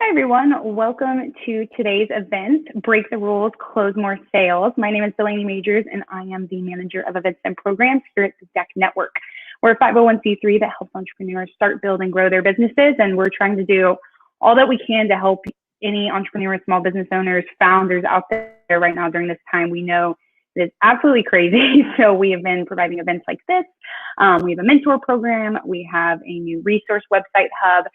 Hi, everyone. Welcome to today's event, Break the Rules, Close More Sales. My name is Delaney Majors, and I am the Manager of Events and Programs here at the DEC Network. We're a 501c3 that helps entrepreneurs start, build, and grow their businesses, and we're trying to do all that we can to help any entrepreneurs, small business owners, founders out there right now during this time. We know it's absolutely crazy, so we have been providing events like this. We have a mentor program. We have a new resource website hub.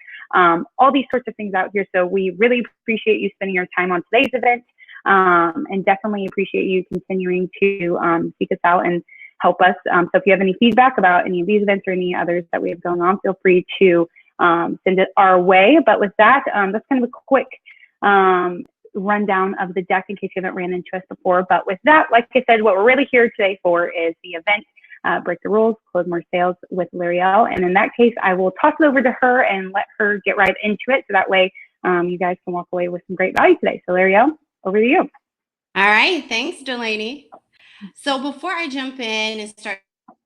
All these sorts of things out here. So we really appreciate you spending your time on today's event, and definitely appreciate you continuing to seek us out and help us. So if you have any feedback about any of these events or any others that we have going on, feel free to send it our way. But with that, that's kind of a quick rundown of the deck in case you haven't ran into us before. But with that, like I said, what we're really here today for is the event, Break the Rules, Close More Sales with L'Areal. And in that case, I will toss it over to her and let her get right into it. So that way you guys can walk away with some great value today. So L'Areal, over to you. All right. Thanks, Delaney. So before I jump in and start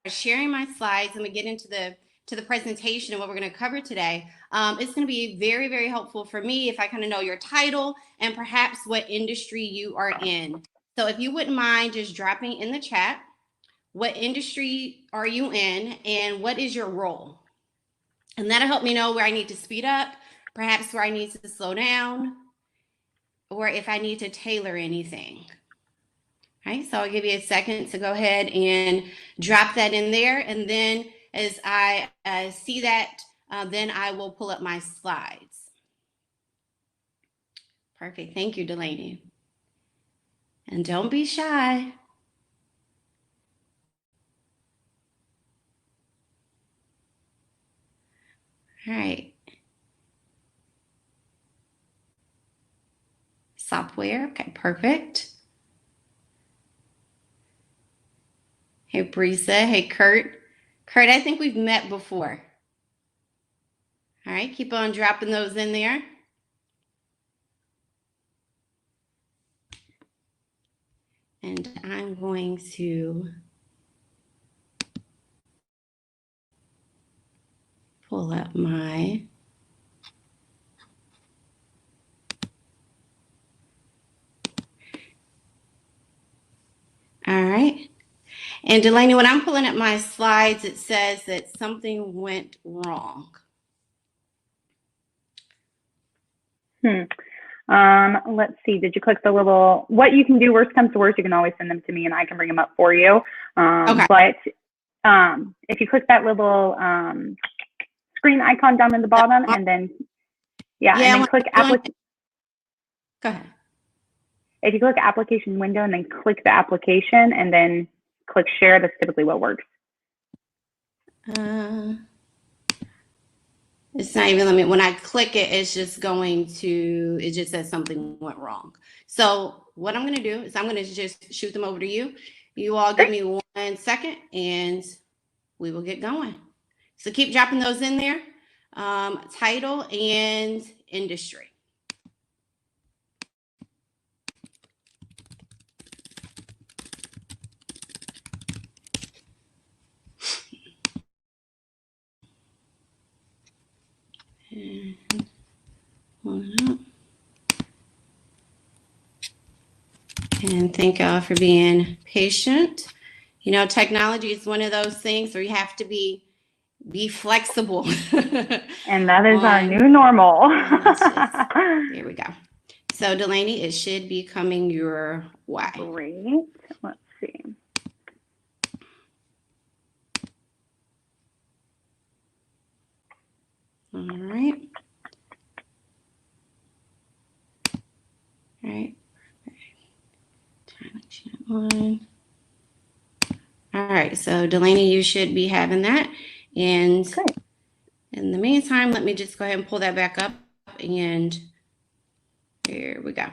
sharing my slides and we get into the presentation and what we're going to cover today, it's going to be very, very helpful for me if I kind of know your title and perhaps what industry you are in. So if you wouldn't mind just dropping in the chat, what industry are you in and what is your role? And that'll help me know where I need to speed up, perhaps where I need to slow down, or if I need to tailor anything. All right, so I'll give you a second to go ahead and drop that in there. And then as I see that, then I will pull up my slides. Perfect. Thank you, Delaney. And don't be shy. All right. Software. Okay, perfect. Hey, Brisa. Hey, Kurt. Kurt, I think we've met before. All right, keep on dropping those in there. And I'm going to pull up my all right. And Delaney, when I'm pulling up my slides, it says that something went wrong. Let's see. Did you click the little, what you can do, worst comes to worst, you can always send them to me and I can bring them up for you. Okay. But if you click that little screen icon down in the bottom and then, and then click application. Go ahead. If you click application window and then click the application and then click share, that's typically what works. It's not even letting me, when I click it, it's just going to, it just says something went wrong. So what I'm going to do is I'm going to just shoot them over to you. You all give me 1 second and we will get going. So keep dropping those in there. Title and industry. And thank y'all for being patient. You know, technology is one of those things where you have to be flexible. And that is our new normal. Here we go. So Delaney, it should be coming your way. Great. Let's see. All right. All right. One. All right, so Delaney, you should be having that. And in the meantime, let me just go ahead and pull that back up. And here we go.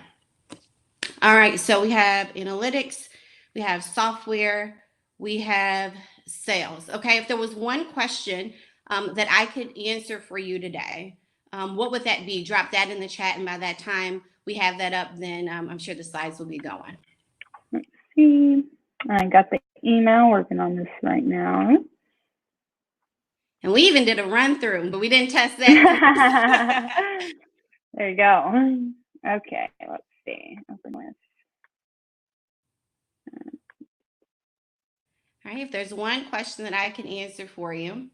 All right, so we have analytics, we have software, we have sales. Okay, if there was one question that I could answer for you today, what would that be? Drop that in the chat, and by that time we have that up, then I'm sure the slides will be going. Let's see. I got the email, working on this right now. And we even did a run through, but we didn't test that. There you go. Okay, let's see. Open list. All right, if there's one question that I can answer for you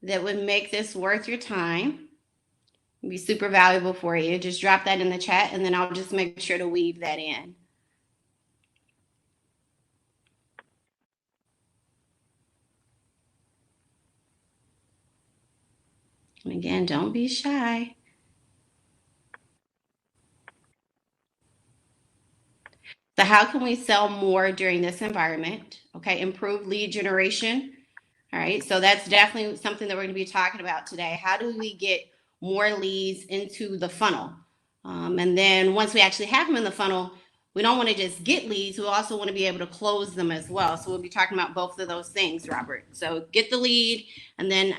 that would make this worth your time, be super valuable for you, just drop that in the chat and then I'll just make sure to weave that in. And again, don't be shy. So how can we sell more during this environment? Okay, improve lead generation. All right, so that's definitely something that we're going to be talking about today. How do we get more leads into the funnel? And then once we actually have them in the funnel, we don't want to just get leads. We also want to be able to close them as well. So we'll be talking about both of those things, Robert. So get the lead and then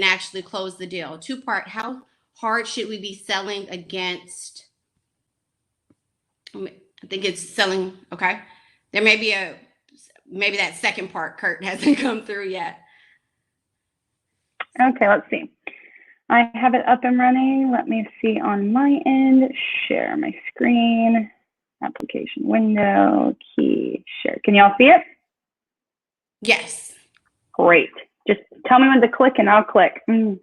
actually close the deal. Two-part, how hard should we be selling against? I think it's selling, okay. There may be maybe that second part, Kurt, hasn't come through yet. Okay, let's see. I have it up and running. Let me see on my end. Share my screen. Application window. Key. Share. Can y'all see it? Yes. Great. Just tell me when to click and I'll click. All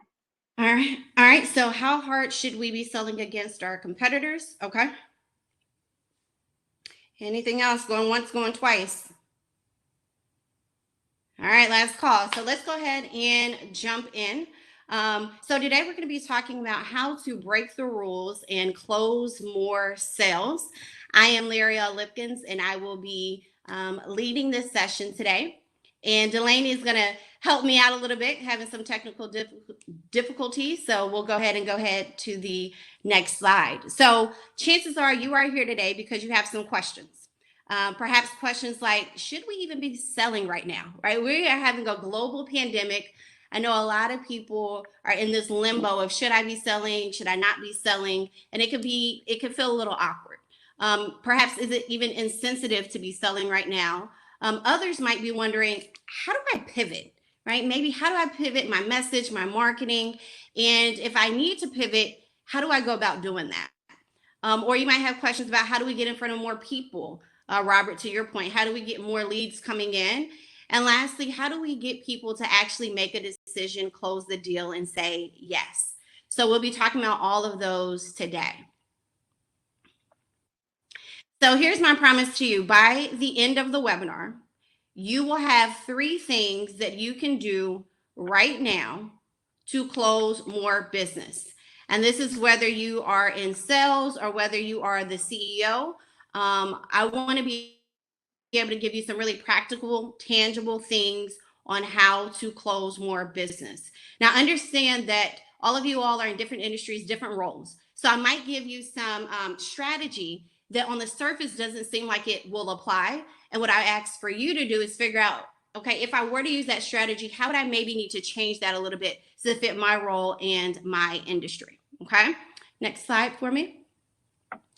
right. All right. So how hard should we be selling against our competitors? Okay. Anything else? Going once, going twice. All right, last call. So let's go ahead and jump in. So today we're going to be talking about how to break the rules and close more sales. I am L'areal Lipkins, and I will be leading this session today. And Delaney is going to help me out a little bit, having some technical difficulties. So we'll go ahead to the next slide. So chances are you are here today because you have some questions. Perhaps questions like, should we even be selling right now, right? We are having a global pandemic. I know a lot of people are in this limbo of should I be selling, should I not be selling? And it could feel a little awkward. Perhaps is it even insensitive to be selling right now? Others might be wondering, how do I pivot, right? Maybe how do I pivot my message, my marketing? And if I need to pivot, how do I go about doing that? Or you might have questions about how do we get in front of more people? Robert, to your point, how do we get more leads coming in? And lastly, how do we get people to actually make a decision, close the deal, and say yes? So we'll be talking about all of those today. So here's my promise to you. By the end of the webinar, you will have 3 things that you can do right now to close more business. And this is whether you are in sales or whether you are the CEO. I want to be able to give you some really practical, tangible things on how to close more business. Now, understand that all of you all are in different industries, different roles. So I might give you some strategy that on the surface doesn't seem like it will apply. And what I ask for you to do is figure out, okay, if I were to use that strategy, how would I maybe need to change that a little bit to fit my role and my industry? Okay, next slide for me.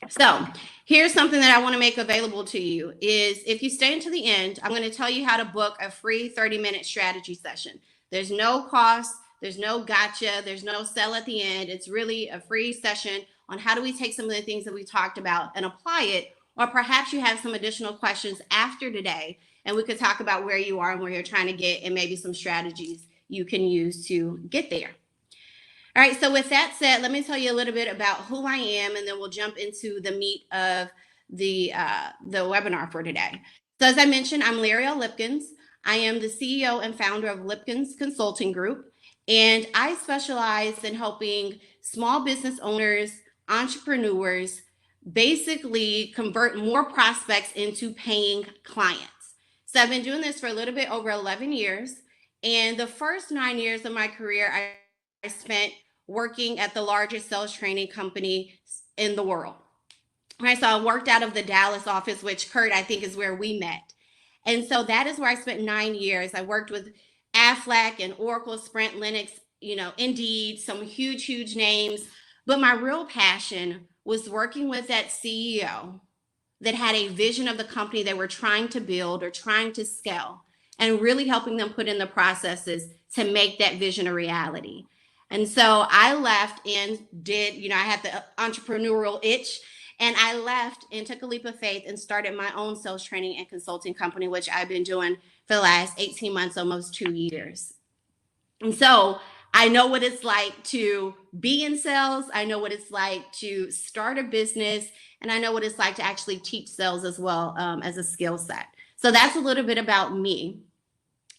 So here's something that I want to make available to you is if you stay until the end, I'm going to tell you how to book a free 30-minute strategy session. There's no cost, there's no gotcha, there's no sell at the end. It's really a free session on how do we take some of the things that we talked about and apply it, or perhaps you have some additional questions after today and we could talk about where you are and where you're trying to get and maybe some strategies you can use to get there. All right, so with that said, let me tell you a little bit about who I am, and then we'll jump into the meat of the webinar for today. So as I mentioned, I'm L'areal Lipkins. I am the CEO and founder of Lipkins Consulting Group, and I specialize in helping small business owners, entrepreneurs, basically convert more prospects into paying clients. So I've been doing this for a little bit over 11 years, and the first 9 years of my career, I spent working at the largest sales training company in the world. Right, so I worked out of the Dallas office, which Kurt, I think is where we met. And so that is where I spent 9 years. I worked with Aflac and Oracle, Sprint, Linux, Indeed, some huge, huge names. But my real passion was working with that CEO that had a vision of the company they were trying to build or trying to scale, and really helping them put in the processes to make that vision a reality. And so I left and did, I had the entrepreneurial itch, and I left and took a leap of faith and started my own sales training and consulting company, which I've been doing for the last 18 months, almost 2 years. And so I know what it's like to be in sales. I know what it's like to start a business, and I know what it's like to actually teach sales as well, as a skill set. So that's a little bit about me.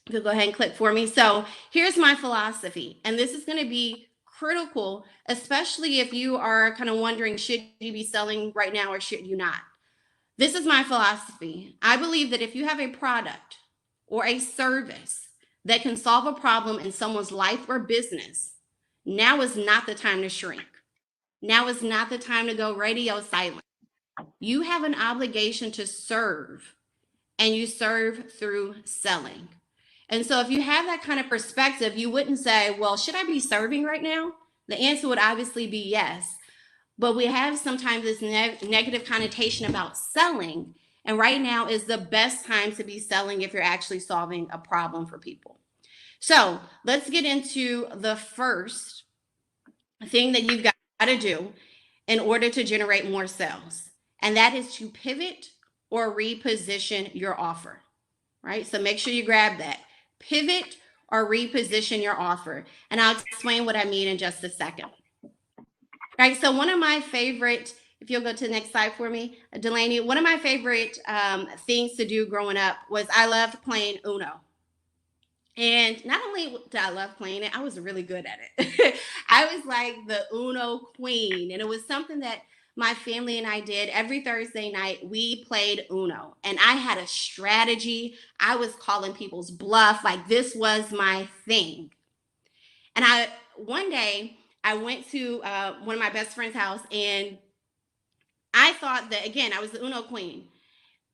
If you'll go ahead and click for me. So here's my philosophy, and this is going to be critical, especially if you are kind of wondering, should you be selling right now or should you not? This is my philosophy. I believe that if you have a product or a service that can solve a problem in someone's life or business, now is not the time to shrink. Now is not the time to go radio silent. You have an obligation to serve, and you serve through selling. And so if you have that kind of perspective, you wouldn't say, well, should I be serving right now? The answer would obviously be yes. But we have sometimes this negative connotation about selling. And right now is the best time to be selling if you're actually solving a problem for people. So let's get into the first thing that you've got to do in order to generate more sales. And that is to pivot or reposition your offer, right? So make sure you grab that. Pivot or reposition your offer. And I'll explain what I mean in just a second. Right, so one of my favorite, if you'll go to the next slide for me, Delaney, one of my favorite things to do growing up was I loved playing Uno. And not only did I love playing it, I was really good at it. I was like the Uno queen. And it was something that my family and I did every Thursday night. We played Uno, and I had a strategy. I was calling people's bluff. Like, this was my thing. And one day I went to one of my best friend's house, and I thought that, again, I was the Uno queen.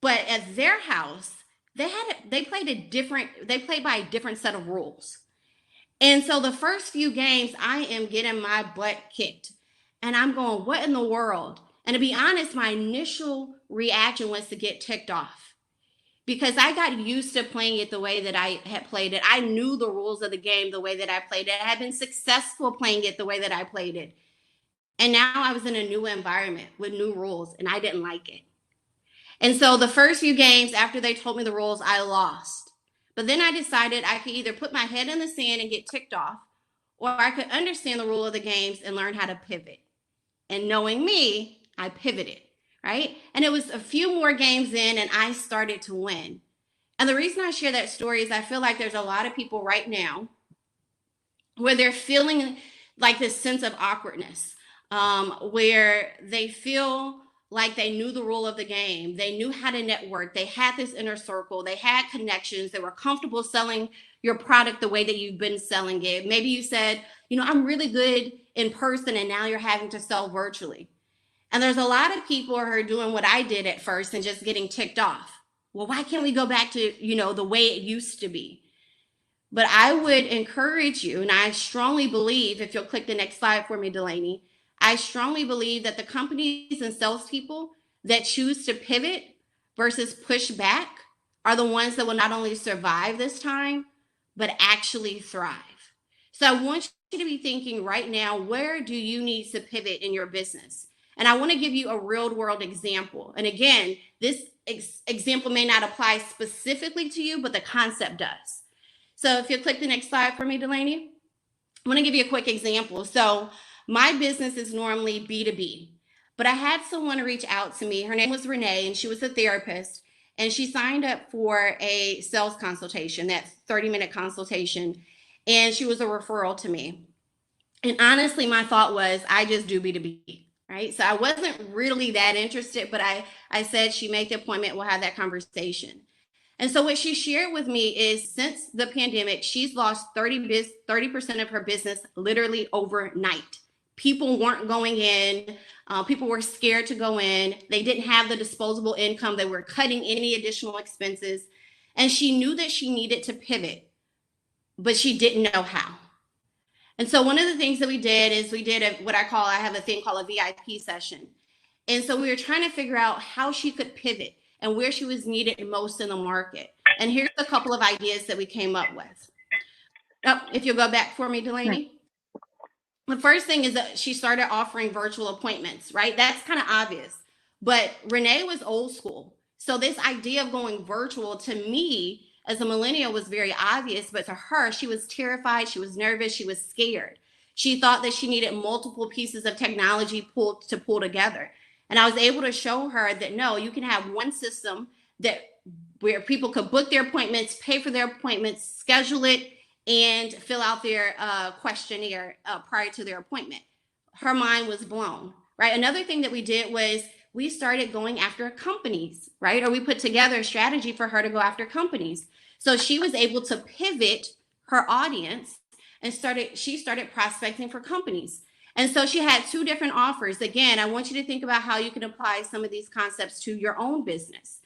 But at their house, they played by a different set of rules. And so the first few games, I am getting my butt kicked. And I'm going, what in the world? And to be honest, my initial reaction was to get ticked off, because I got used to playing it the way that I had played it. I knew the rules of the game the way that I played it. I had been successful playing it the way that I played it. And now I was in a new environment with new rules, and I didn't like it. And so the first few games after they told me the rules, I lost. But then I decided I could either put my head in the sand and get ticked off, or I could understand the rule of the games and learn how to pivot. And knowing me, I pivoted, right? And it was a few more games in, and I started to win. And the reason I share that story is I feel like there's a lot of people right now where they're feeling like this sense of awkwardness, where they feel like they knew the rule of the game. They knew how to network. They had this inner circle. They had connections. They were comfortable selling your product the way that you've been selling it. Maybe you said, I'm really good in person, and now you're having to sell virtually. And there's a lot of people who are doing what I did at first and just getting ticked off. Well, why can't we go back to, the way it used to be? But I would encourage you, and I strongly believe, if you'll click the next slide for me, Delaney, I strongly believe that the companies and salespeople that choose to pivot versus push back are the ones that will not only survive this time, but actually thrive. So I want you to be thinking right now, where do you need to pivot in your business? And I want to give you a real world example. And again, this example may not apply specifically to you, but the concept does. So if you'll click the next slide for me, Delaney, I want to give you a quick example. So my business is normally B2B, but I had someone reach out to me. Her name was Renee, and she was a therapist, and she signed up for a sales consultation, that 30-minute consultation, and she was a referral to me. And honestly, my thought was, I just do B2B, right? So I wasn't really that interested, but I said, she made the appointment, we'll have that conversation. And so what she shared with me is, since the pandemic, she's lost 30% of her business literally overnight. People weren't going in. People were scared to go in. They didn't have the disposable income. They were cutting any additional expenses. And she knew that she needed to pivot, but she didn't know how. And so one of the things that we did is I have a thing called a VIP session. And so we were trying to figure out how she could pivot and where she was needed most in the market. And here's a couple of ideas that we came up with. Oh, if you'll go back for me, Delaney. The first thing is that she started offering virtual appointments, right? That's kind of obvious. But Renee was old school. So this idea of going virtual to me as a millennial was very obvious, but to her, she was terrified, she was nervous, she was scared. She thought that she needed multiple pieces of technology pull together. And I was able to show her that no, you can have one system that where people could book their appointments, pay for their appointments, schedule it, and fill out their questionnaire prior to their appointment. Her mind was blown, right? Another thing that we did was we started going after companies, right? Or we put together a strategy for her to go after companies. So she was able to pivot her audience and she started prospecting for companies. And so she had two different offers. Again, I want you to think about how you can apply some of these concepts to your own business.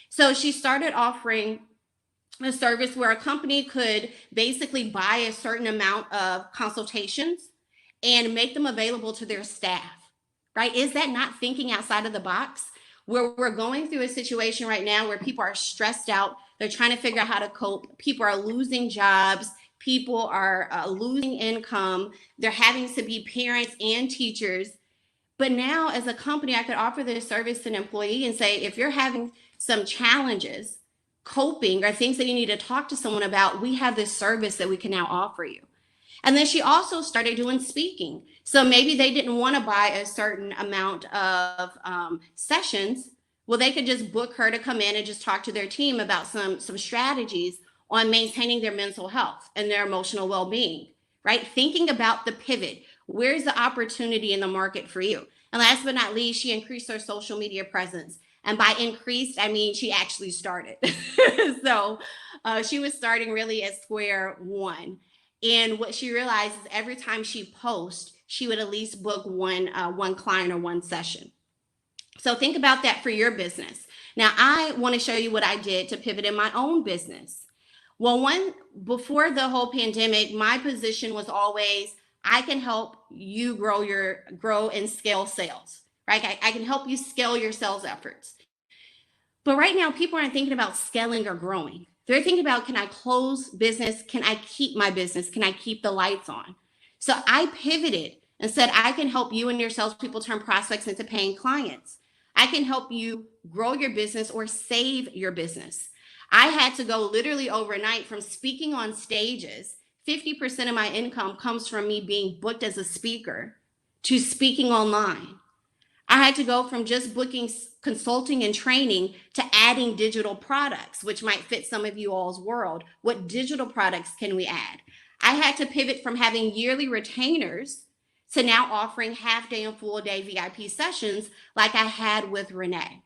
So she started offering a service where a company could basically buy a certain amount of consultations and make them available to their staff, right? Is that not thinking outside of the box? Where we're going through a situation right now where people are stressed out, they're trying to figure out how to cope, people are losing jobs, people are losing income, they're having to be parents and teachers. But now as a company, I could offer this service to an employee and say, if you're having some challenges, coping or things that you need to talk to someone about, we have this service that we can now offer you. And then she also started doing speaking. So maybe they didn't want to buy a certain amount of sessions. Well, they could just book her to come in and just talk to their team about some strategies on maintaining their mental health and their emotional well-being, right? Thinking about the pivot. Where's the opportunity in the market for you? And last but not least, she increased her social media presence. And by increased, I mean she actually started. So she was starting really at square one. And what she realized is every time she posts, she would at least book one client or one session. So think about that for your business. Now, I want to show you what I did to pivot in my own business. Well, before the whole pandemic, my position was always, I can help you grow and scale sales, right? I can help you scale your sales efforts. But right now, people aren't thinking about scaling or growing. They're thinking about, can I close business? Can I keep my business? Can I keep the lights on? So I pivoted and said, I can help you and your salespeople turn prospects into paying clients. I can help you grow your business or save your business. I had to go literally overnight from speaking on stages. 50% of my income comes from me being booked as a speaker to speaking online. I had to go from just booking consulting and training to adding digital products, which might fit some of you all's world. What digital products can we add? I had to pivot from having yearly retainers to now offering half day and full day VIP sessions like I had with Renee.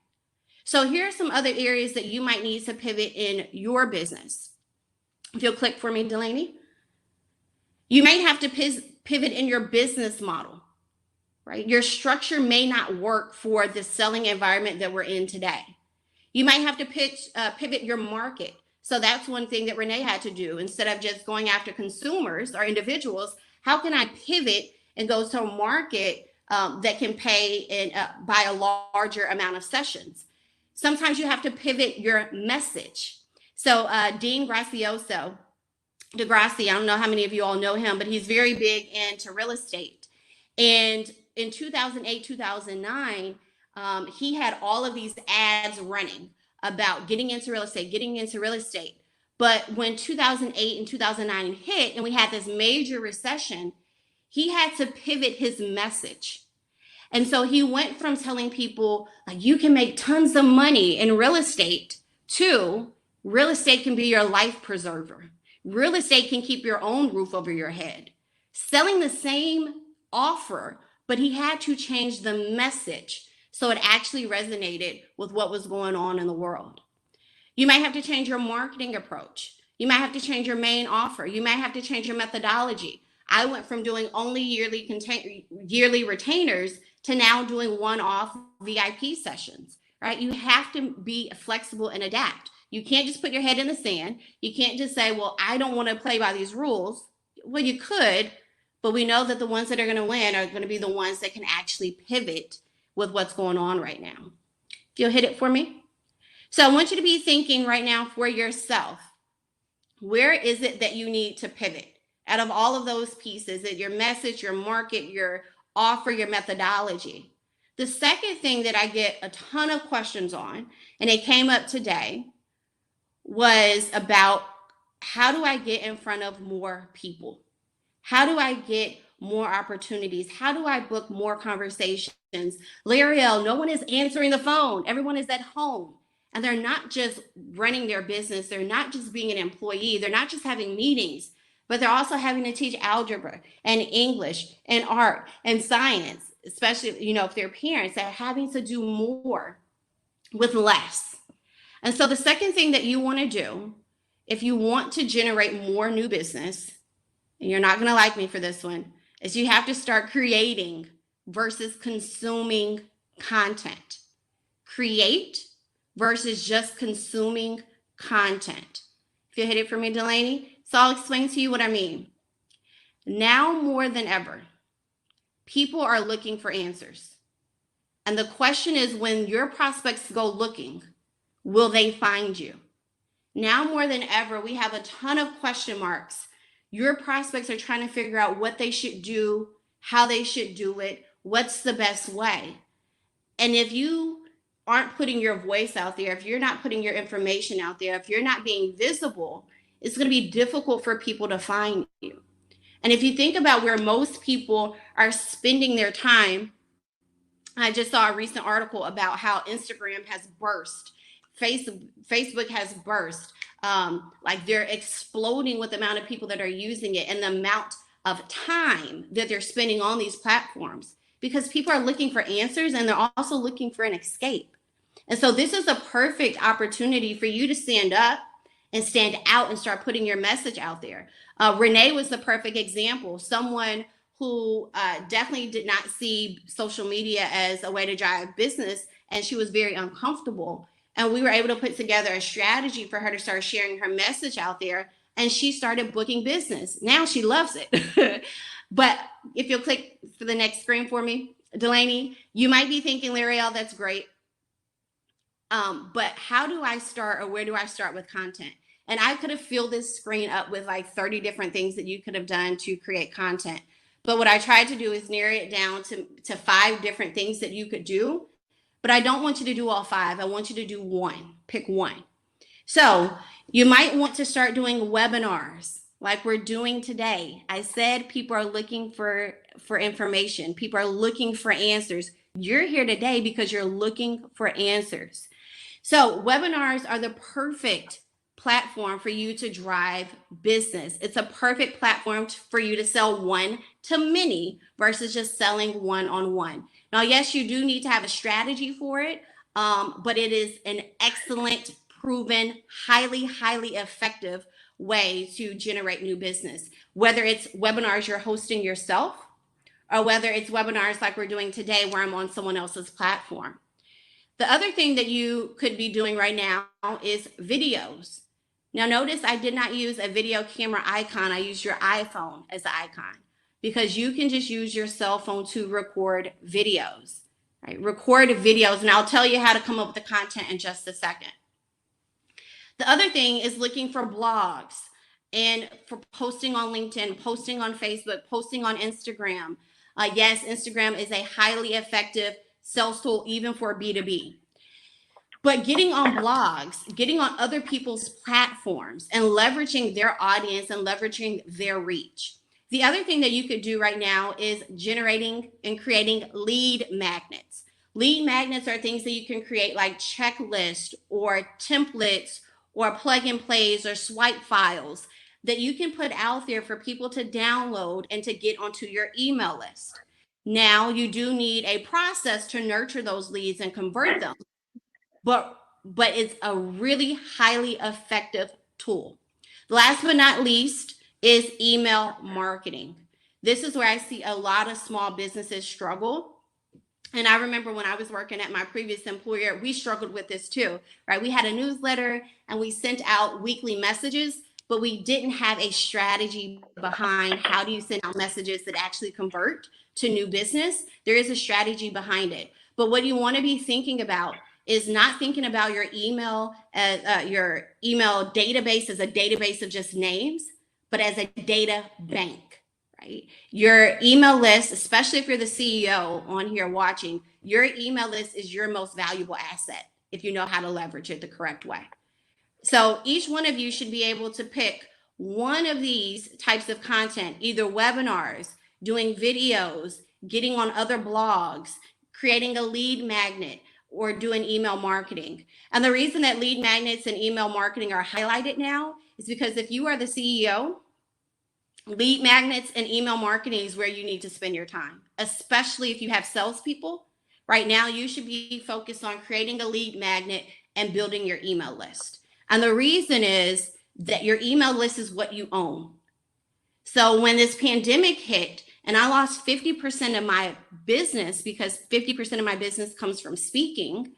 So here are some other areas that you might need to pivot in your business. If you'll click for me, Delaney. You might have to pivot in your business model. Right? Your structure may not work for the selling environment that we're in today. You might have to pivot your market. So that's one thing that Renee had to do. Instead of just going after consumers or individuals, how can I pivot and go to a market that can pay and buy a larger amount of sessions? Sometimes you have to pivot your message. So Dean Degrassi, I don't know how many of you all know him, but he's very big into real estate. And in 2008, 2009, he had all of these ads running about getting into real estate. But when 2008 and 2009 hit and we had this major recession, he had to pivot his message. And so he went from telling people, like, you can make tons of money in real estate to real estate can be your life preserver. Real estate can keep your own roof over your head. Selling the same offer, but he had to change the message so it actually resonated with what was going on in the world. You might have to change your marketing approach. You might have to change your main offer. You might have to change your methodology. I went from doing only yearly retainers to now doing one-off VIP sessions, right? You have to be flexible and adapt. You can't just put your head in the sand. You can't just say, well, I don't want to play by these rules. Well, you could, but we know that the ones that are going to win are going to be the ones that can actually pivot with what's going on right now. If you'll hit it for me. So I want you to be thinking right now for yourself, where is it that you need to pivot? out of all of those pieces, your message, your market, your offer, your methodology. The second thing that I get a ton of questions on, and it came up today, was about how do I get in front of more people? How do I get more opportunities? How do I book more conversations? L'Oreal, no one is answering the phone. Everyone is at home. And they're not just running their business. They're not just being an employee. They're not just having meetings, but they're also having to teach algebra and English and art and science, especially, you know, if they're parents, they're having to do more with less. And so the second thing that you want to do, if you want to generate more new business, and you're not going to like me for this one, is you have to start creating versus consuming content. Create versus just consuming content. If you hit it for me, Delaney, so I'll explain to you what I mean. Now more than ever, people are looking for answers. And the question is, when your prospects go looking, will they find you? Now more than ever, we have a ton of question marks. Your prospects are trying to figure out what they should do, how they should do it, what's the best way. And if you aren't putting your voice out there, if you're not putting your information out there, if you're not being visible, it's going to be difficult for people to find you. And if you think about where most people are spending their time, I just saw a recent article about how Instagram has burst. Facebook has burst. Like they're exploding with the amount of people that are using it and the amount of time that they're spending on these platforms, because people are looking for answers and they're also looking for an escape. And so this is a perfect opportunity for you to stand up and stand out and start putting your message out there. Renee was the perfect example, someone who definitely did not see social media as a way to drive business, and she was very uncomfortable. And we were able to put together a strategy for her to start sharing her message out there, and she started booking business. Now she loves it. But if you'll click for the next screen for me, Delaney, you might be thinking, L'Oreal, that's great. But how do I start, or where do I start with content? And I could have filled this screen up with like 30 different things that you could have done to create content. But what I tried to do is narrow it down to 5 different things that you could do. But I don't want you to do all 5. I want you to do one. Pick one. So you might want to start doing webinars like we're doing today. I said people are looking for information. People are looking for answers. You're here today because you're looking for answers. So webinars are the perfect platform for you to drive business. It's a perfect platform for you to sell one to many versus just selling one-on-one. Now, yes, you do need to have a strategy for it, but it is an excellent, proven, highly, highly effective way to generate new business. Whether it's webinars you're hosting yourself, or whether it's webinars like we're doing today where I'm on someone else's platform. The other thing that you could be doing right now is videos. Now notice I did not use a video camera icon. I used your iPhone as the icon, because you can just use your cell phone to record videos, right? Record videos, and I'll tell you how to come up with the content in just a second. The other thing is looking for blogs and for posting on LinkedIn, posting on Facebook, posting on Instagram. Yes, Instagram is a highly effective sales tool even for B2B. But getting on blogs, getting on other people's platforms and leveraging their audience and leveraging their reach. The other thing that you could do right now is generating and creating lead magnets. Lead magnets are things that you can create like checklists or templates or plug and plays or swipe files that you can put out there for people to download and to get onto your email list. Now you do need a process to nurture those leads and convert them. But it's a really highly effective tool. Last but not least is email marketing. This is where I see a lot of small businesses struggle. And I remember when I was working at my previous employer, we struggled with this too, right? We had a newsletter and we sent out weekly messages, but we didn't have a strategy behind how do you send out messages that actually convert to new business. There is a strategy behind it. But what you want to be thinking about is not thinking about your email database as a database of just names, but as a data bank, right? Your email list, especially if you're the CEO on here watching, your email list is your most valuable asset if you know how to leverage it the correct way. So each one of you should be able to pick one of these types of content, either webinars, doing videos, getting on other blogs, creating a lead magnet, or doing email marketing. And the reason that lead magnets and email marketing are highlighted now is because if you are the CEO, lead magnets and email marketing is where you need to spend your time, especially if you have salespeople. Right now, you should be focused on creating a lead magnet and building your email list. And the reason is that your email list is what you own. So when this pandemic hit and I lost 50% of my business because 50% of my business comes from speaking,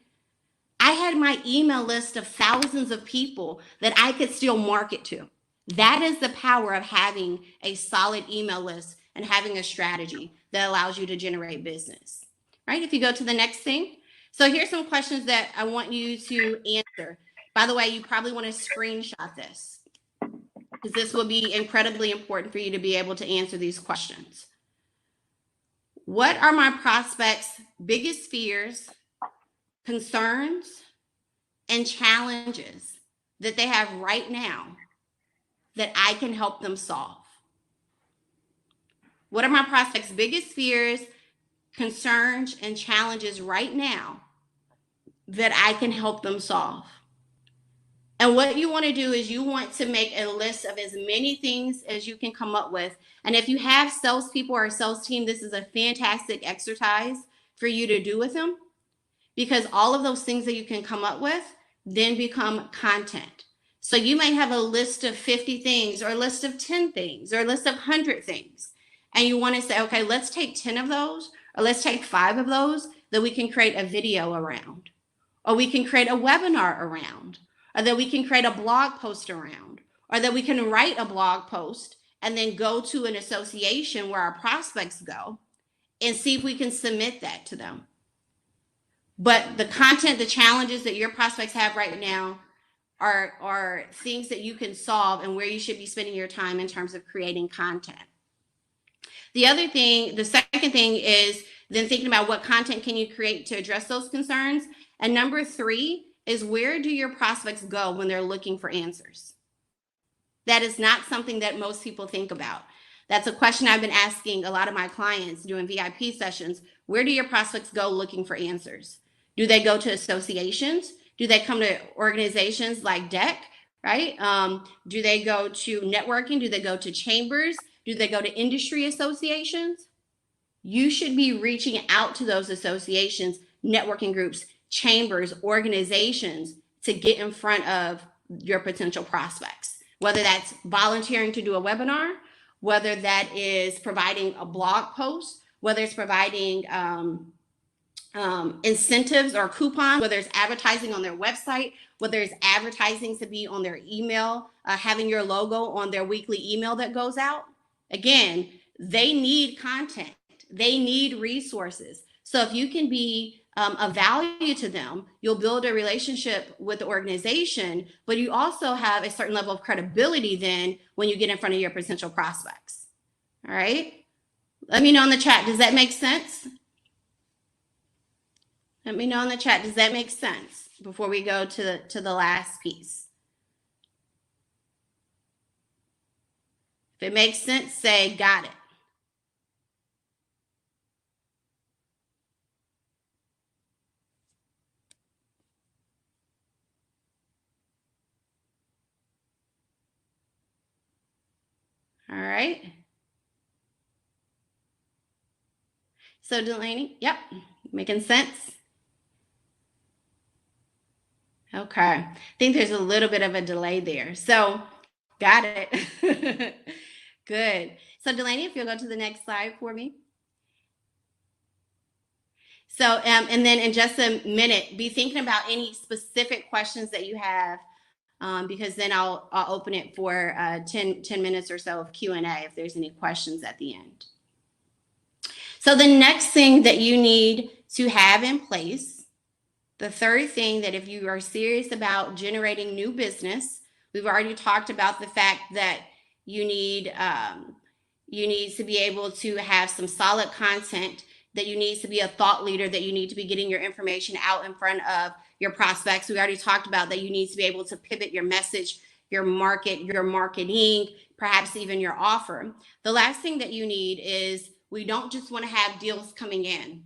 I had my email list of thousands of people that I could still market to. That is the power of having a solid email list and having a strategy that allows you to generate business, right? If you go to the next thing. So here's some questions that I want you to answer. By the way, you probably want to screenshot this because this will be incredibly important for you to be able to answer these questions. What are my prospects' biggest fears, concerns, and challenges that they have right now that I can help them solve? What are my prospects' biggest fears, concerns, and challenges right now that I can help them solve? And what you want to do is you want to make a list of as many things as you can come up with. And if you have salespeople or a sales team, this is a fantastic exercise for you to do with them, because all of those things that you can come up with then become content. So you might have a list of 50 things or a list of 10 things or a list of 100 things. And you want to say, okay, let's take 10 of those, or let's take 5 of those that we can create a video around, or we can create a webinar around, or that we can create a blog post around, or that we can write a blog post and then go to an association where our prospects go and see if we can submit that to them. But the content, the challenges that your prospects have right now are things that you can solve and where you should be spending your time in terms of creating content. The other thing, the second thing is then thinking about what content can you create to address those concerns. And number 3 is, where do your prospects go when they're looking for answers? That is not something that most people think about. That's a question I've been asking a lot of my clients doing VIP sessions. Where do your prospects go looking for answers? Do they go to associations? Do they come to organizations like DEC, right? Do they go to networking? Do they go to chambers? Do they go to industry associations? You should be reaching out to those associations, networking groups, chambers, organizations to get in front of your potential prospects, whether that's volunteering to do a webinar, whether that is providing a blog post, whether it's providing incentives or coupons, whether it's advertising on their website, whether it's advertising to be on their email, having your logo on their weekly email that goes out. Again, they need content. They need resources. So if you can be of value to them, you'll build a relationship with the organization, but you also have a certain level of credibility then when you get in front of your potential prospects. All right. Let me know in the chat. Does that make sense? Let me know in the chat. Does that make sense before we go to the last piece? If it makes sense, say got it. All right. So Delaney, yep, making sense? Okay, I think there's a little bit of a delay there. So got it. Good. So Delaney, if you'll go to the next slide for me. So, and then in just a minute, be thinking about any specific questions that you have, because then I'll open it for 10 minutes or so of Q&A if there's any questions at the end. So the next thing that you need to have in place, the third thing, that if you are serious about generating new business, we've already talked about the fact that You need to be able to have some solid content, that you need to be a thought leader, that you need to be getting your information out in front of your prospects. We already talked about that you need to be able to pivot your message, your market, your marketing, perhaps even your offer. The last thing that you need is, we don't just want to have deals coming in,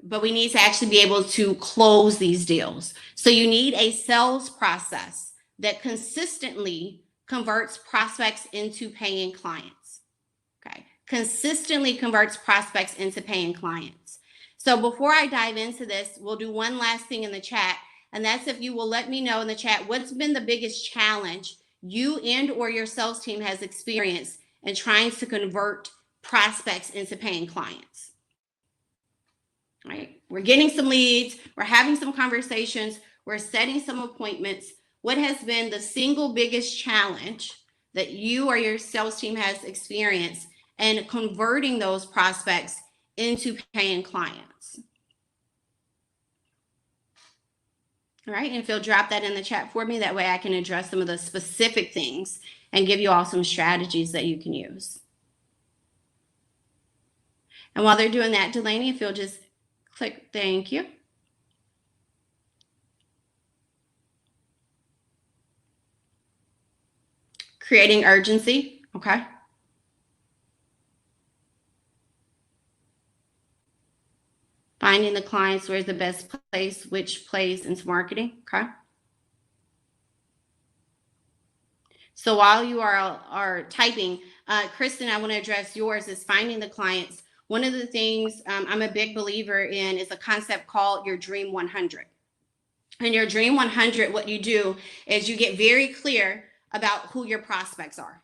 but we need to actually be able to close these deals. So you need a sales process that consistently converts prospects into paying clients. Okay, consistently converts prospects into paying clients. So before I dive into this, we'll do one last thing in the chat, and that's if you will let me know in the chat what's been the biggest challenge you and or your sales team has experienced in trying to convert prospects into paying clients. Right? We're getting some leads, we're having some conversations, we're setting some appointments. What has been the single biggest challenge that you or your sales team has experienced in converting those prospects into paying clients? All right, and if you'll drop that in the chat for me, that way I can address some of the specific things and give you all some strategies that you can use. And while they're doing that, Delaney, if you'll just click, thank you. Creating urgency, okay. Finding the clients, where's the best place, which plays into marketing, okay. So while you are typing, Kristen, I want to address yours, is finding the clients. One of the things I'm a big believer in is a concept called your Dream 100. And your Dream 100, what you do is you get very clear about who your prospects are.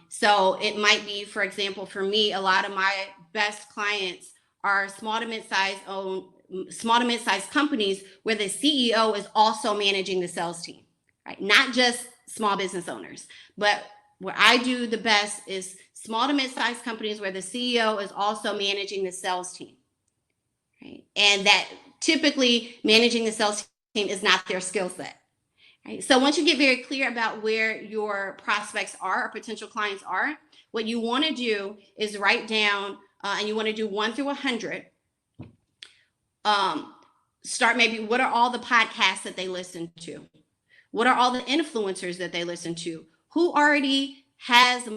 So it might be, for example, for me, a lot of my best clients are small to mid-sized companies where the CEO is also managing the sales team, right? Not just small business owners, but where I do the best is small to mid-sized companies where the CEO is also managing the sales team, right? And that typically managing the sales team is not their skill set, right? So once you get very clear about where your prospects are or potential clients are, what you want to do is write down, and you want to do 1 through 100. Start maybe, what are all the podcasts that they listen to? What are all the influencers that they listen to? Who already has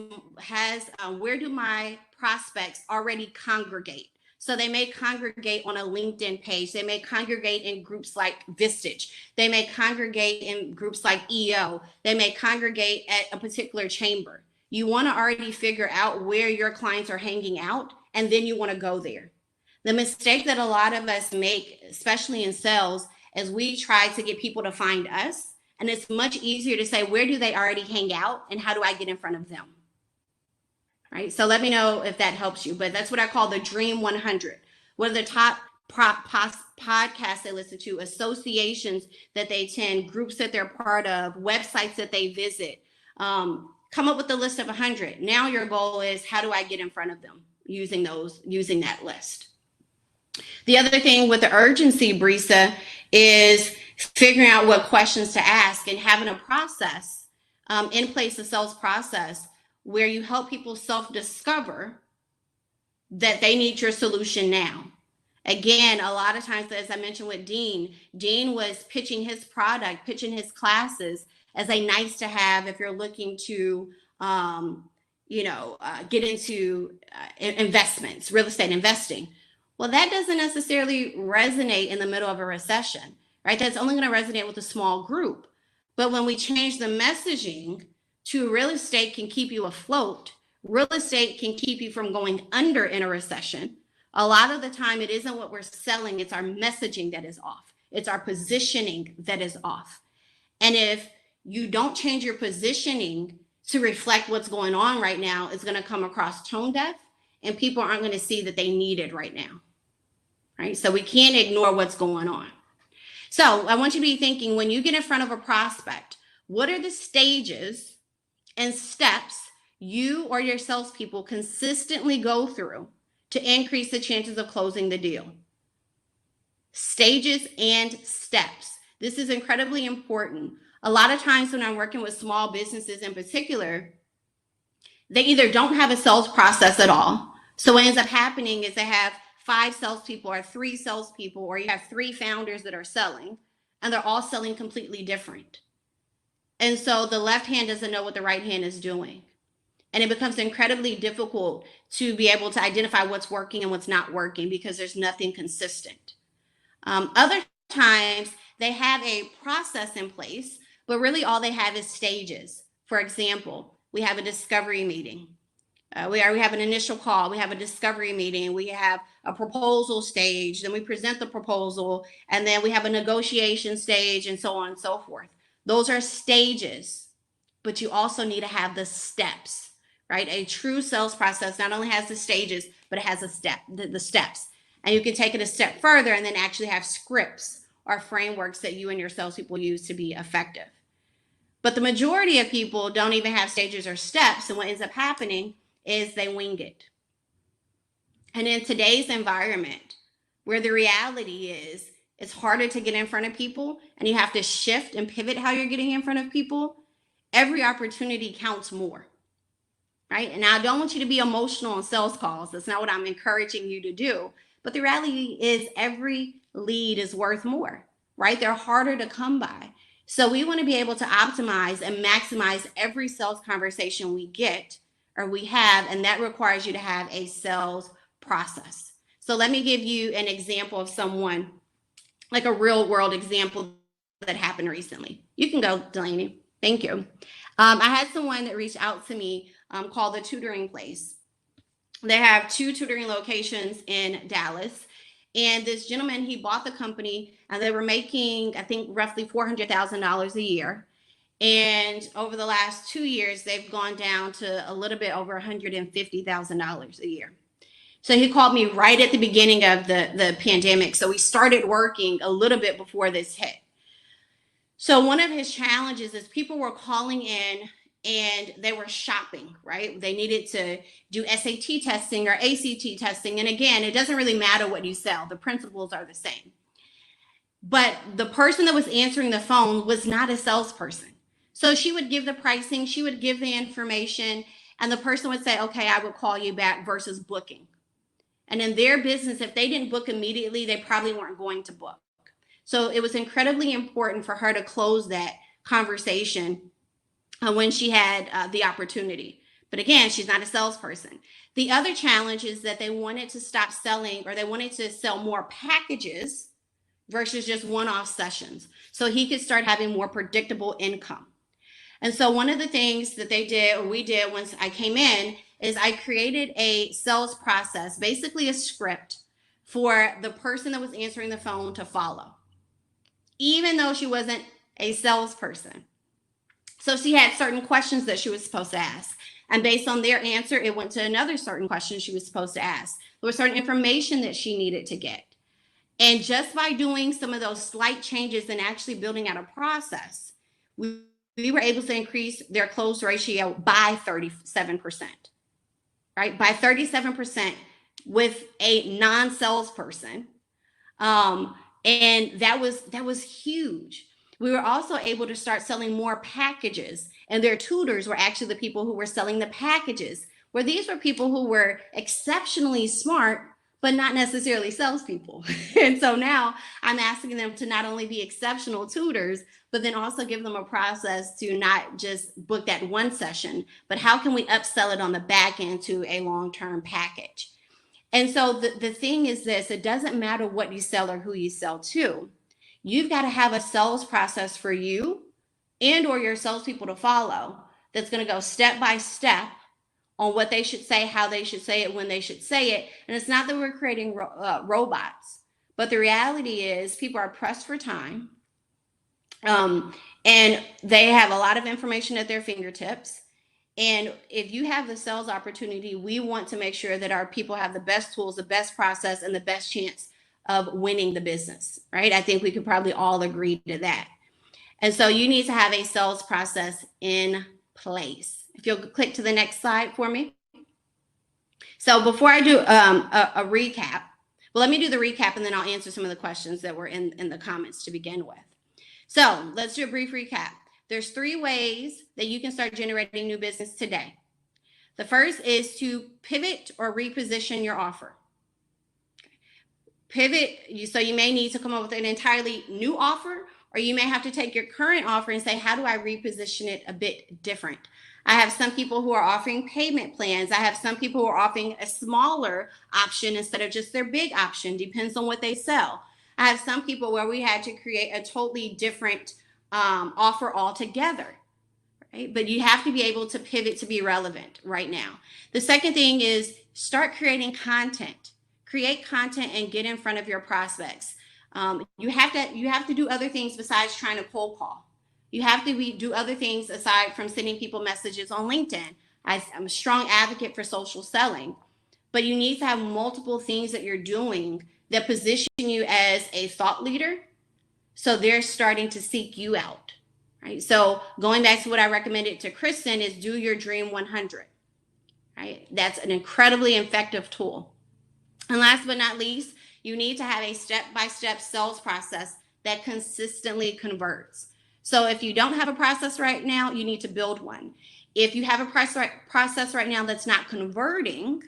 where do my prospects already congregate? So they may congregate on a LinkedIn page. They may congregate in groups like Vistage. They may congregate in groups like EO. They may congregate at a particular chamber. You want to already figure out where your clients are hanging out, and then you want to go there. The mistake that a lot of us make, especially in sales, is we try to get people to find us. And it's much easier to say, where do they already hang out and how do I get in front of them? Right? So let me know if that helps you. But that's what I call the Dream 100. What are the top podcasts they listen to, associations that they attend, groups that they're part of, websites that they visit. Come up with a list of 100. Now your goal is, how do I get in front of them using that list? The other thing with the urgency, Brisa, is figuring out what questions to ask and having a process in place, a sales process where you help people self-discover that they need your solution now. Again, a lot of times, as I mentioned with Dean was pitching his product, pitching his classes as a nice to have if you're looking to get into investments, real estate investing. Well, that doesn't necessarily resonate in the middle of a recession, right? That's only going to resonate with a small group. But when we change the messaging to real estate can keep you afloat, real estate can keep you from going under in a recession, a lot of the time it isn't what we're selling, it's our messaging that is off. It's our positioning that is off. And if you don't change your positioning to reflect what's going on right now, it's going to come across tone deaf, and people aren't going to see that they need it right now. Right? So we can't ignore what's going on. So I want you to be thinking, when you get in front of a prospect, what are the stages and steps you or your salespeople consistently go through to increase the chances of closing the deal? Stages and steps. This is incredibly important. A lot of times when I'm working with small businesses in particular, they either don't have a sales process at all. So what ends up happening is they have 5 salespeople or 3 salespeople, or you have 3 founders that are selling, and they're all selling completely different. And so the left hand doesn't know what the right hand is doing. And it becomes incredibly difficult to be able to identify what's working and what's not working because there's nothing consistent. Other times they have a process in place, but really all they have is stages. For example, we have a discovery meeting. We have an initial call. We have a discovery meeting. We have a proposal stage. Then we present the proposal. And then we have a negotiation stage and so on and so forth. Those are stages, but you also need to have the steps, right? A true sales process not only has the stages, but it has the steps. And you can take it a step further and then actually have scripts or frameworks that you and your salespeople use to be effective. But the majority of people don't even have stages or steps. And what ends up happening is they wing it. And in today's environment, where the reality is it's harder to get in front of people and you have to shift and pivot how you're getting in front of people, every opportunity counts more, right? And I don't want you to be emotional on sales calls. That's not what I'm encouraging you to do. But the reality is every lead is worth more, right? They're harder to come by. So we want to be able to optimize and maximize every sales conversation we get or we have, and that requires you to have a sales process. So let me give you an example of someone, like a real world example that happened recently. You can go, Delaney. Thank you. I had someone that reached out to me called the Tutoring Place. They have 2 tutoring locations in Dallas. And this gentleman, he bought the company and they were making, I think, roughly $400,000 a year. And over the last 2 years, they've gone down to a little bit over $150,000 a year. So he called me right at the beginning of the pandemic. So we started working a little bit before this hit. So one of his challenges is people were calling in and they were shopping, right? They needed to do SAT testing or ACT testing. And again, it doesn't really matter what you sell. The principles are the same. But the person that was answering the phone was not a salesperson. So she would give the pricing, she would give the information, and the person would say, okay, I will call you back versus booking. And in their business, if they didn't book immediately, they probably weren't going to book. So it was incredibly important for her to close that conversation when she had the opportunity. But again, she's not a salesperson. The other challenge is that they wanted to stop selling, or they wanted to sell more packages versus just one-off sessions, so he could start having more predictable income. And so one of the things that they did, or we did once I came in, is I created a sales process, basically a script for the person that was answering the phone to follow, even though she wasn't a salesperson. So she had certain questions that she was supposed to ask. And based on their answer, it went to another certain question she was supposed to ask. There was certain information that she needed to get. And just by doing some of those slight changes and actually building out a process, we were able to increase their close ratio by 37%, right? By 37% with a non-salesperson. And that was huge. We were also able to start selling more packages, and their tutors were actually the people who were selling the packages, where these were people who were exceptionally smart, but not necessarily salespeople. And so now I'm asking them to not only be exceptional tutors, but then also give them a process to not just book that one session, but how can we upsell it on the back end to a long-term package? And so the thing is this, it doesn't matter what you sell or who you sell to. You've got to have a sales process for you and or your salespeople to follow that's going to go step by step on what they should say, how they should say it, when they should say it. And it's not that we're creating robots, but the reality is people are pressed for time, and they have a lot of information at their fingertips. And if you have the sales opportunity, we want to make sure that our people have the best tools, the best process, and the best chance of winning the business, right? I think we could probably all agree to that. And so you need to have a sales process in place. If you'll click to the next slide for me. So before I do a recap, well, let me do the recap and then I'll answer some of the questions that were in the comments to begin with. So let's do a brief recap. There's 3 ways that you can start generating new business today. The first is to pivot or reposition your offer. Pivot, so you may need to come up with an entirely new offer, or you may have to take your current offer and say, how do I reposition it a bit different? I have some people who are offering payment plans. I have some people who are offering a smaller option instead of just their big option, depends on what they sell. I have some people where we had to create a totally different offer altogether. Right? But you have to be able to pivot to be relevant right now. The second thing is start creating content. Create content and get in front of your prospects. You have to do other things besides trying to cold call. You have to do other things aside from sending people messages on LinkedIn. I'm a strong advocate for social selling, but you need to have multiple things that you're doing that position you as a thought leader, so they're starting to seek you out. Right? So going back to what I recommended to Kristen is do your Dream 100. Right? That's an incredibly effective tool. And last but not least, you need to have a step-by-step sales process that consistently converts. So if you don't have a process right now, you need to build one. If you have a process right now that's not converting,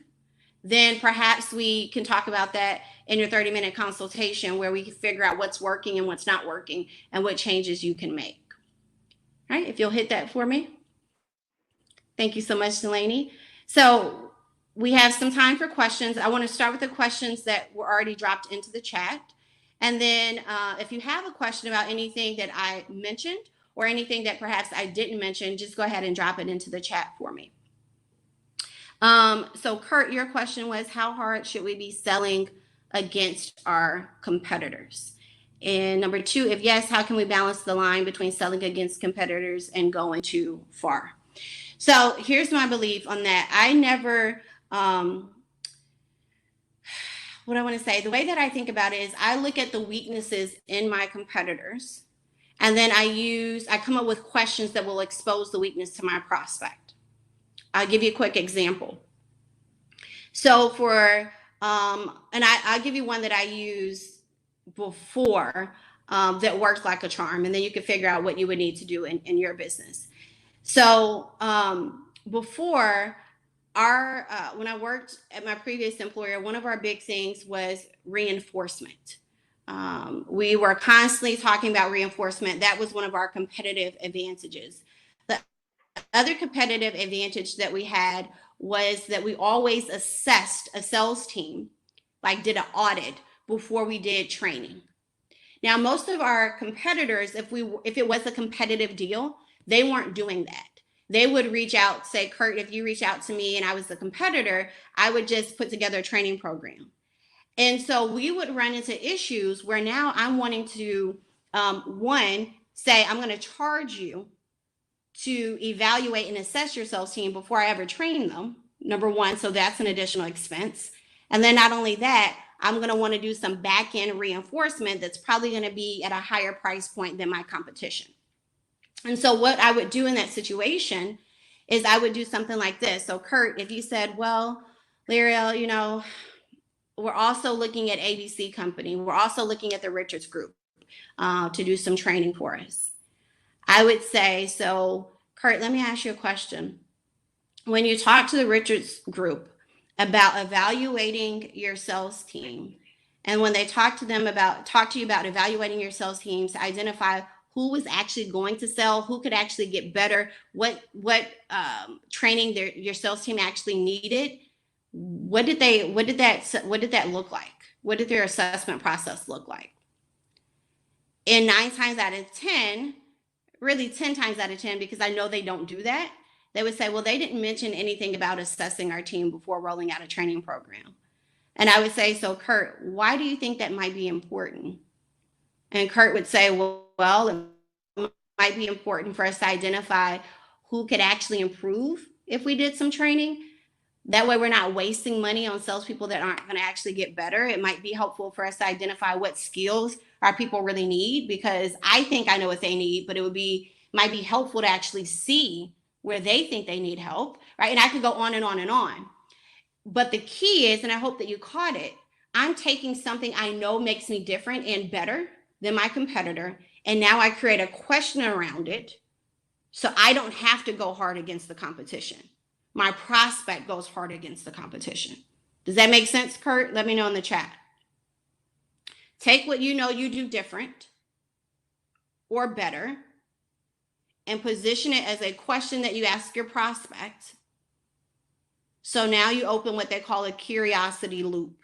then perhaps we can talk about that in your 30-minute consultation, where we can figure out what's working and what's not working and what changes you can make. All right, if you'll hit that for me. Thank you so much, Delaney. So we have some time for questions. I want to start with the questions that were already dropped into the chat. And then if you have a question about anything that I mentioned or anything that perhaps I didn't mention, just go ahead and drop it into the chat for me. So Kurt, your question was, how hard should we be selling against our competitors? And number 2, if yes, how can we balance the line between selling against competitors and going too far? So here's my belief on that. I never, what I want to say, the way that I think about it is I look at the weaknesses in my competitors, and then I come up with questions that will expose the weakness to my prospect. I'll give you a quick example. So for, and I'll give you one that I use before that worked like a charm, and then you can figure out what you would need to do in your business. So before when I worked at my previous employer, one of our big things was reinforcement. We were constantly talking about reinforcement. That was one of our competitive advantages. The other competitive advantage that we had was that we always assessed a sales team, like did an audit before we did training. Now, most of our competitors, if it was a competitive deal, they weren't doing that. They would reach out, say, Kurt, if you reach out to me and I was the competitor, I would just put together a training program. And so we would run into issues where now I'm wanting to, one, say, I'm going to charge you to evaluate and assess your sales team before I ever train them, number 1. So that's an additional expense. And then not only that, I'm going to want to do some back-end reinforcement that's probably going to be at a higher price point than my competition. And so what I would do in that situation is I would do something like this. So Kurt, if you said, well, L'Areal, we're also looking at ABC Company. We're also looking at the Richards Group to do some training for us. I would say, so Kurt, let me ask you a question. When you talk to the Richards Group about evaluating your sales team, and when they talk to you about evaluating your sales teams to identify who was actually going to sell, who could actually get better, what training your sales team actually needed, what did that look like? What did their assessment process look like? And 9 times out of 10, really 10 times out of 10, because I know they don't do that, they would say, well, they didn't mention anything about assessing our team before rolling out a training program. And I would say, so Kurt, why do you think that might be important? And Kurt would say, well, it might be important for us to identify who could actually improve if we did some training. That way we're not wasting money on salespeople that aren't going to actually get better. It might be helpful for us to identify what skills our people really need, because I think I know what they need, but might be helpful to actually see where they think they need help, right? And I could go on and on and on. But the key is, and I hope that you caught it, I'm taking something I know makes me different and better than my competitor, and now I create a question around it So I don't have to go hard against the competition. My prospect goes hard against the competition. Does that make sense, Kurt? Let me know in the chat. Take what you know you do different or better and position it as a question that you ask your prospect. So now you open what they call a curiosity loop.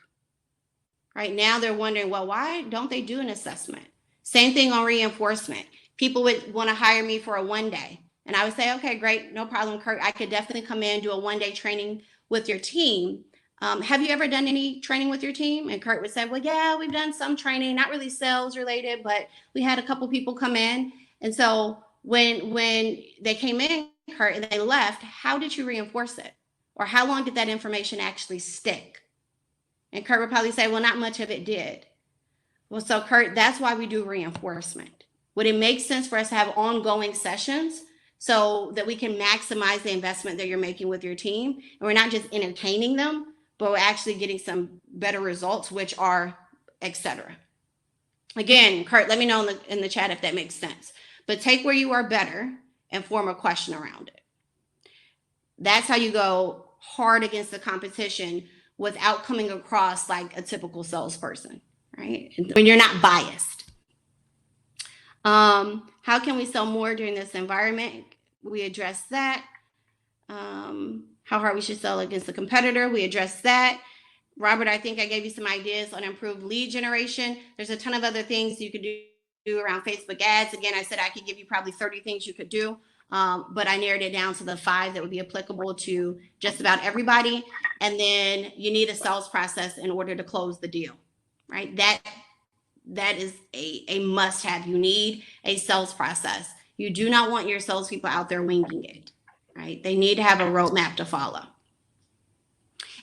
Right now they're wondering, well, why don't they do an assessment? Same thing on reinforcement. People would want to hire me for a 1 day. And I would say, okay, great, no problem, Kurt. I could definitely come in and do a 1 day training with your team. Have you ever done any training with your team? And Kurt would say, well, yeah, we've done some training, not really sales related, but we had a couple people come in. And so when they came in, Kurt, and they left, how did you reinforce it? Or how long did that information actually stick? And Kurt would probably say, well, not much of it did. Well, so Kurt, that's why we do reinforcement. Would it make sense for us to have ongoing sessions so that we can maximize the investment that you're making with your team? And we're not just entertaining them, but we're actually getting some better results, which are, etc. Again, Kurt, let me know in the chat if that makes sense. But take where you are better and form a question around it. That's how you go hard against the competition without coming across like a typical salesperson, right? When you're not biased. How can we sell more during this environment? We address that. How hard we should sell against the competitor. We address that. Robert, I think I gave you some ideas on improved lead generation. There's a ton of other things you could do around Facebook ads. Again, I said I could give you probably 30 things you could do, but I narrowed it down to the 5 that would be applicable to just about everybody. And then you need a sales process in order to close the deal, right? That is a must-have. You need a sales process. You do not want your salespeople out there winging it, right? They need to have a roadmap to follow.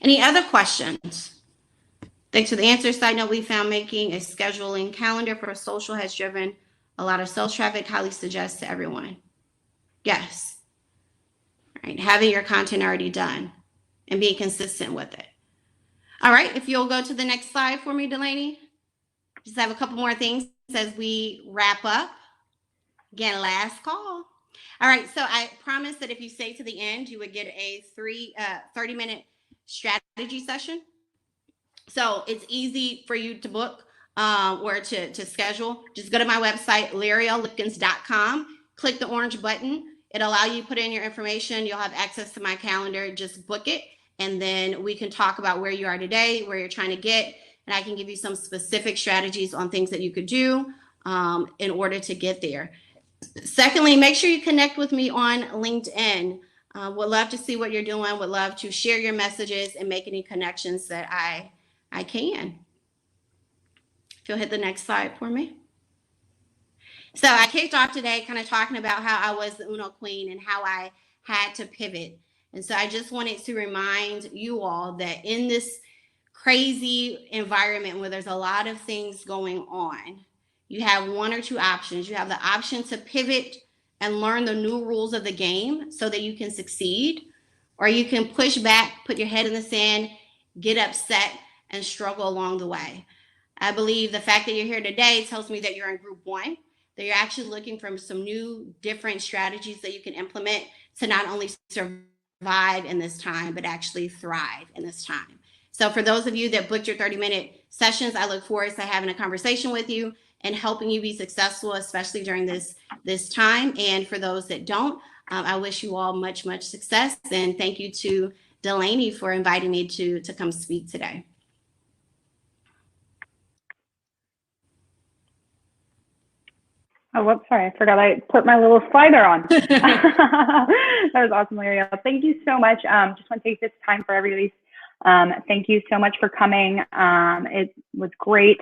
Any other questions? Thanks for the answer. Side note, we found making a scheduling calendar for social has driven a lot of sales traffic. Highly suggest to everyone. Yes. Right. Having your content already done and being consistent with it. All right. If you'll go to the next slide for me, Delaney. Just have a couple more things as we wrap up. Again, last call. All right. So I promised that if you stay to the end, you would get a 30-minute strategy session. So it's easy for you to book or to schedule. Just go to my website, l'areallipkins.com. Click the orange button. It'll allow you to put in your information. You'll have access to my calendar. Just book it. And then we can talk about where you are today, where you're trying to get. And I can give you some specific strategies on things that you could do in order to get there. Secondly, make sure you connect with me on LinkedIn. Would love to see what you're doing. Would love to share your messages and make any connections that I can. If you'll hit the next slide for me. So I kicked off today kind of talking about how I was the Uno Queen and how I had to pivot. And so I just wanted to remind you all that in this crazy environment where there's a lot of things going on, you have 1 or 2 options. You have the option to pivot and learn the new rules of the game so that you can succeed, or you can push back, put your head in the sand, get upset, and struggle along the way. I believe the fact that you're here today tells me that you're in group 1, that you're actually looking for some new, different strategies that you can implement to not only survive in this time, but actually thrive in this time. So for those of you that booked your 30-minute sessions, I look forward to having a conversation with you and helping you be successful, especially during this time. And for those that don't, I wish you all much, much success. And thank you to Delaney for inviting me to come speak today. Oh, whoops, sorry, I forgot I put my little slider on. That was awesome, L'Areal. Thank you so much. Just want to take this time for everybody. Thank you so much for coming. It was great.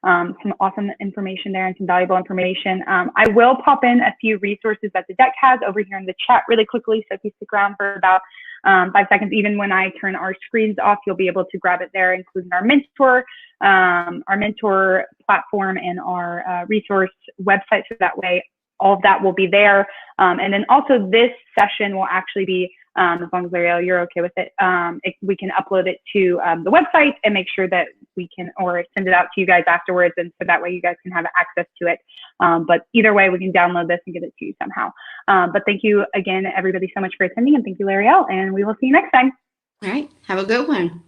Some awesome information there and some valuable information. I will pop in a few resources that the deck has over here in the chat really quickly. So if you stick around for about 5 seconds, even when I turn our screens off, you'll be able to grab it there, including our mentor platform and our resource website. So that way, all of that will be there. And then also this session will actually be as long as L'Areal, you're okay with it, we can upload it to the website and make sure that we can, or send it out to you guys afterwards, and so that way you guys can have access to it. But either way, we can download this and get it to you somehow. But thank you again, everybody, so much for attending, and thank you, L'Areal, and we will see you next time. All right. Have a good one.